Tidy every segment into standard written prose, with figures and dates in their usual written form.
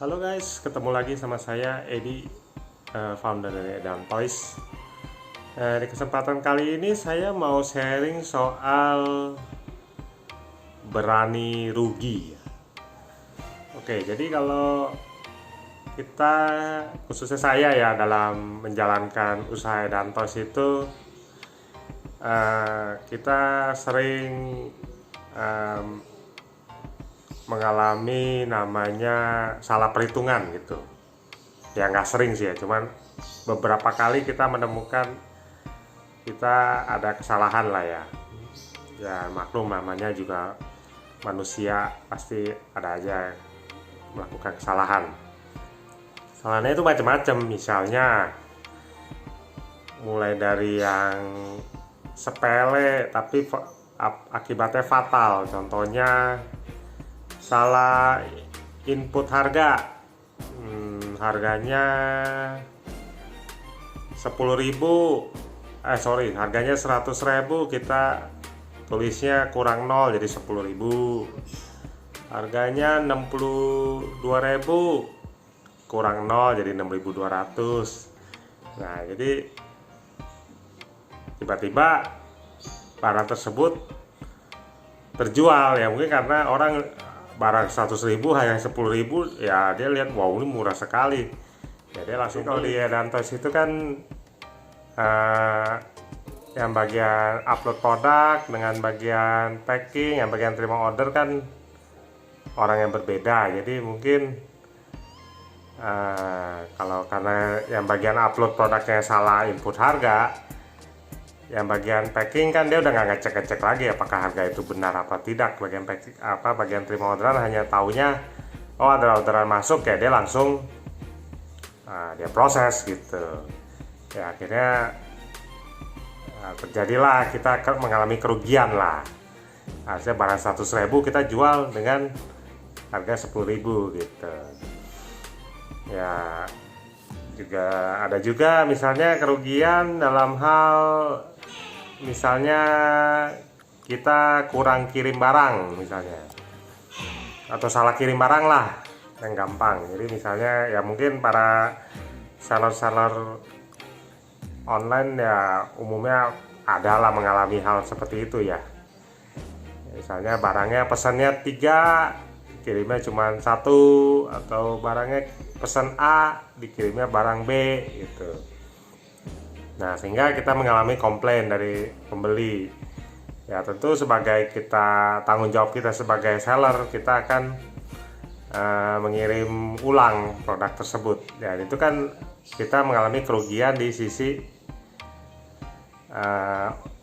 Halo guys, ketemu lagi sama saya Edi, founder dari Edan Toys. Di kesempatan kali ini saya mau sharing soal berani rugi. Oke, jadi kalau kita, khususnya saya ya, dalam menjalankan usaha Edan Toys itu kita sering mengalami namanya salah perhitungan gitu. Ya nggak sering sih ya, cuman beberapa kali kita menemukan kita ada kesalahan lah ya. Ya maklum, namanya juga manusia, pasti ada aja melakukan kesalahan. Kesalahannya itu macam-macam, misalnya mulai dari yang sepele tapi akibatnya fatal. Contohnya salah input harga. Harganya 10.000, harganya 100.000, kita tulisnya kurang 0 jadi 10.000. Harganya 62.000, kurang 0 jadi 6.200. Nah, jadi tiba-tiba barang tersebut terjual, ya mungkin karena orang barang 100.000 hanya 10.000, ya dia lihat wow ini murah sekali, ya dia langsung. Kalau di Edan Toys itu kan yang bagian upload produk dengan bagian packing, yang bagian terima order kan orang yang berbeda. Jadi mungkin kalau karena yang bagian upload produknya salah input harga, yang bagian packing kan dia udah nggak ngecek lagi apakah harga itu benar apa tidak. Bagian packing, bagian terima orderan hanya taunya oh ada orderan masuk, ya dia langsung dia proses gitu. Ya akhirnya terjadilah kita mengalami kerugian lah. Harusnya barang 100.000 kita jual dengan harga 10.000 gitu. Ya ada juga misalnya kerugian dalam hal, misalnya kita kurang kirim barang misalnya, atau salah kirim barang lah yang gampang. Jadi misalnya ya mungkin para seller-seller online ya umumnya adalah mengalami hal seperti itu ya. Misalnya barangnya pesannya 3, kirimnya cuma 1, atau barangnya pesan A dikirimnya barang B gitu. Nah, sehingga kita mengalami komplain dari pembeli. Ya tentu sebagai tanggung jawab kita sebagai seller, kita akan mengirim ulang produk tersebut. Dan itu kan kita mengalami kerugian di sisi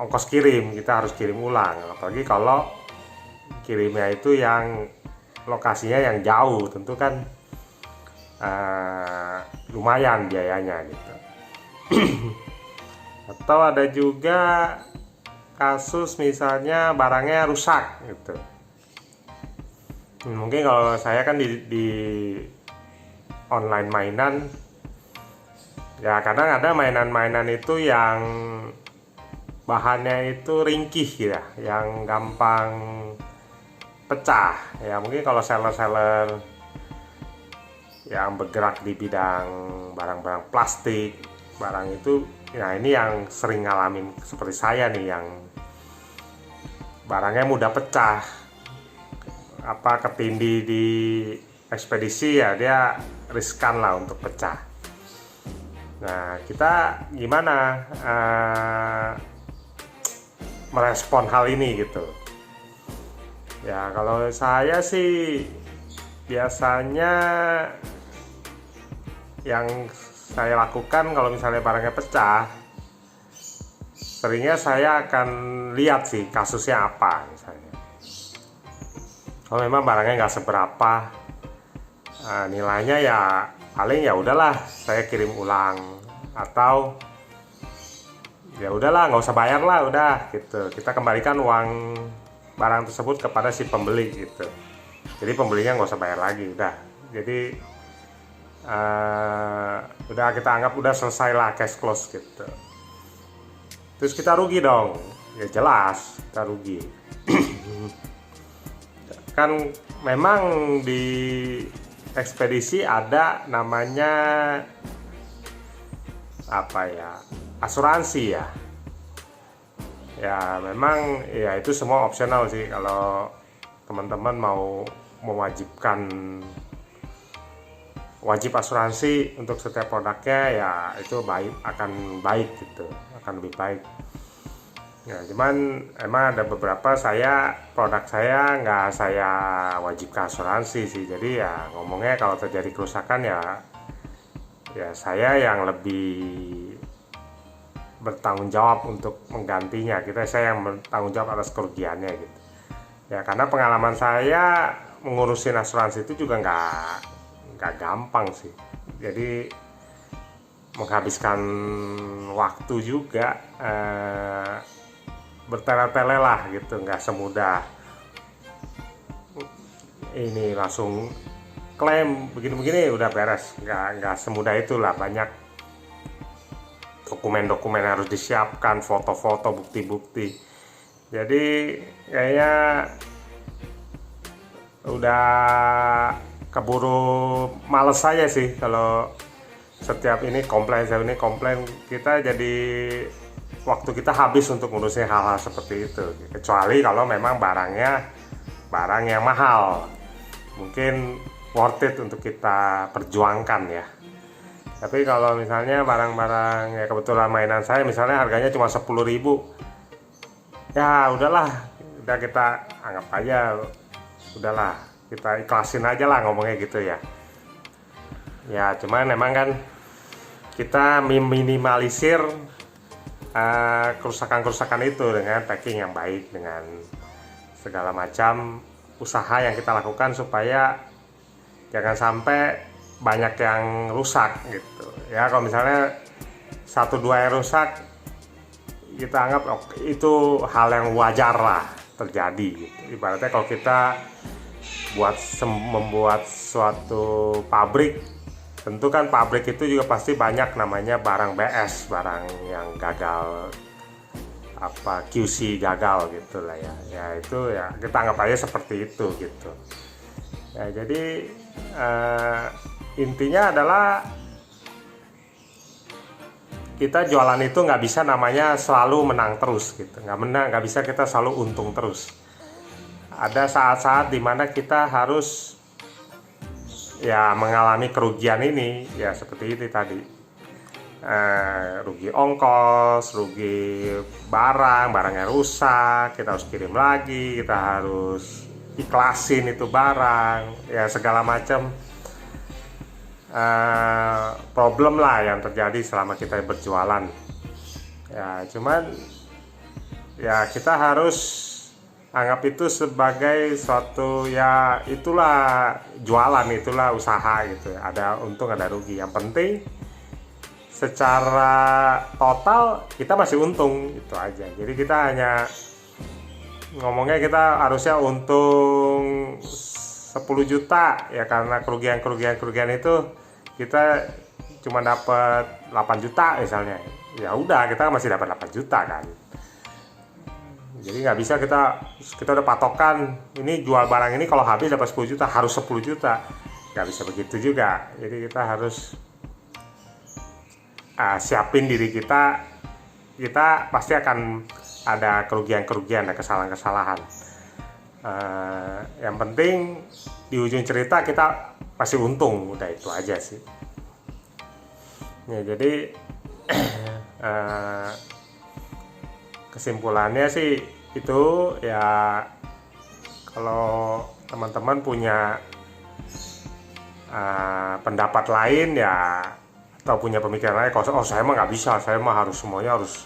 ongkos kirim, kita harus kirim ulang. Apalagi kalau kirimnya itu yang lokasinya yang jauh, tentu kan lumayan biayanya gitu. Atau ada juga kasus misalnya barangnya rusak gitu. Mungkin kalau saya kan di online mainan, ya kadang ada mainan-mainan itu yang bahannya itu ringkih ya, yang gampang pecah. Ya mungkin kalau seller-seller yang bergerak di bidang barang-barang plastik, barang itu, nah ini yang sering ngalamin seperti saya nih, yang barangnya mudah pecah, ketindih di ekspedisi, ya dia riskan lah untuk pecah. Nah, kita gimana merespon hal ini gitu. Ya kalau saya sih biasanya yang saya lakukan kalau misalnya barangnya pecah, seringnya saya akan lihat sih kasusnya apa. Misalnya kalau memang barangnya nggak seberapa, nilainya ya paling ya udahlah saya kirim ulang, atau ya udahlah nggak usah bayar lah, udah gitu, kita kembalikan uang barang tersebut kepada si pembeli gitu. Jadi pembelinya nggak usah bayar lagi, udah. Jadi udah kita anggap udah selesai lah, cash close gitu. Terus kita rugi dong, ya jelas kita rugi. Kan memang di ekspedisi ada namanya apa ya, asuransi ya. Ya memang ya itu semua opsional sih, kalau teman-teman mau mewajibkan wajib asuransi untuk setiap produknya, ya itu akan baik gitu, akan lebih baik. Ya, cuman emang ada beberapa produk saya nggak saya wajibkan asuransi sih. Jadi ya ngomongnya kalau terjadi kerusakan ya saya yang lebih bertanggung jawab untuk menggantinya. Saya yang bertanggung jawab atas kerugiannya gitu. Ya karena pengalaman saya mengurusin asuransi itu juga nggak gampang sih. Jadi menghabiskan waktu juga, bertele-tele lah gitu, nggak semudah ini langsung klaim begini-begini udah beres, nggak semudah itulah. Banyak dokumen-dokumen harus disiapkan, foto-foto, bukti-bukti. Jadi kayaknya udah keburu males aja sih kalau setiap ini komplain kita, jadi waktu kita habis untuk ngurusin hal-hal seperti itu. Kecuali kalau memang barang yang mahal, mungkin worth it untuk kita perjuangkan ya. Tapi kalau misalnya barang-barang ya, kebetulan mainan saya misalnya harganya cuma 10.000, ya udahlah, udah kita anggap aja, udahlah kita ikhlasin aja lah, ngomongnya gitu ya. Ya cuman memang kan kita meminimalisir kerusakan-kerusakan itu dengan packing yang baik, dengan segala macam usaha yang kita lakukan supaya jangan sampai banyak yang rusak gitu ya. Kalau misalnya 1-2 yang rusak, kita anggap itu hal yang wajar lah terjadi gitu. Ibaratnya kalau kita membuat suatu pabrik, tentu kan pabrik itu juga pasti banyak namanya barang BS, barang yang gagal, QC gagal gitu lah ya. Ya itu ya kita anggap aja seperti itu gitu. Ya jadi intinya adalah kita jualan itu nggak bisa namanya selalu menang terus gitu, nggak bisa kita selalu untung terus. Ada saat-saat dimana kita harus ya mengalami kerugian ini ya, seperti ini tadi, rugi ongkos, rugi barangnya rusak, kita harus kirim lagi, kita harus ikhlasin itu barang ya, segala macam problem lah yang terjadi selama kita berjualan ya. Cuman ya kita harus anggap itu sebagai suatu ya, itulah jualan, itulah usaha gitu. Ada untung ada rugi. Yang penting secara total kita masih untung, itu aja. Jadi kita hanya ngomongnya kita harusnya untung 10 juta ya, karena kerugian itu kita cuma dapat 8 juta misalnya. Ya udah, kita masih dapat 8 juta kan. Jadi nggak bisa kita udah patokan ini jual barang ini kalau habis dapat 10 juta harus 10 juta, nggak bisa begitu juga. Jadi kita harus siapin diri kita pasti akan ada kerugian, ada kesalahan. Yang penting di ujung cerita kita pasti untung, udah itu aja sih ya. Jadi kesimpulannya sih itu ya, kalau teman-teman punya pendapat lain ya, atau punya pemikiran lain, kalau saya mah nggak bisa, saya mah harus semuanya harus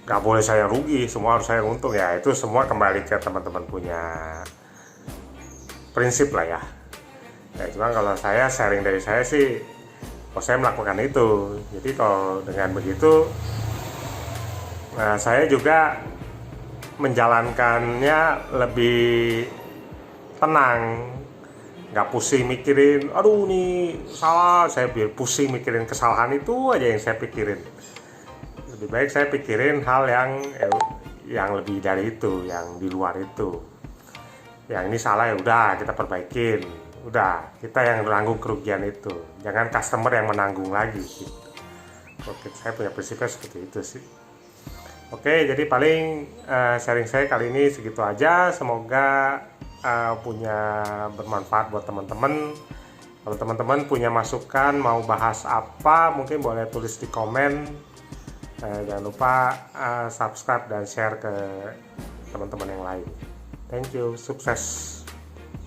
nggak boleh saya rugi, semua harus saya untung ya, itu semua kembali ke teman-teman punya prinsip lah ya. Ya cuma kalau saya sharing dari saya sih, saya melakukan itu. Jadi kalau dengan begitu saya juga menjalankannya lebih tenang, nggak pusing mikirin aduh nih salah, saya pusing mikirin kesalahan itu aja yang saya pikirin. Lebih baik saya pikirin hal yang lebih dari itu, yang di luar itu yang ini salah ya udah kita perbaikin, udah kita yang menanggung kerugian itu, jangan customer yang menanggung lagi gitu. Oke, saya punya prinsipnya seperti itu sih. Oke, jadi paling sharing saya kali ini segitu aja. Semoga punya bermanfaat buat teman-teman. Kalau teman-teman punya masukan mau bahas apa, mungkin boleh tulis di komen. Jangan lupa subscribe dan share ke teman-teman yang lain. Thank you, sukses.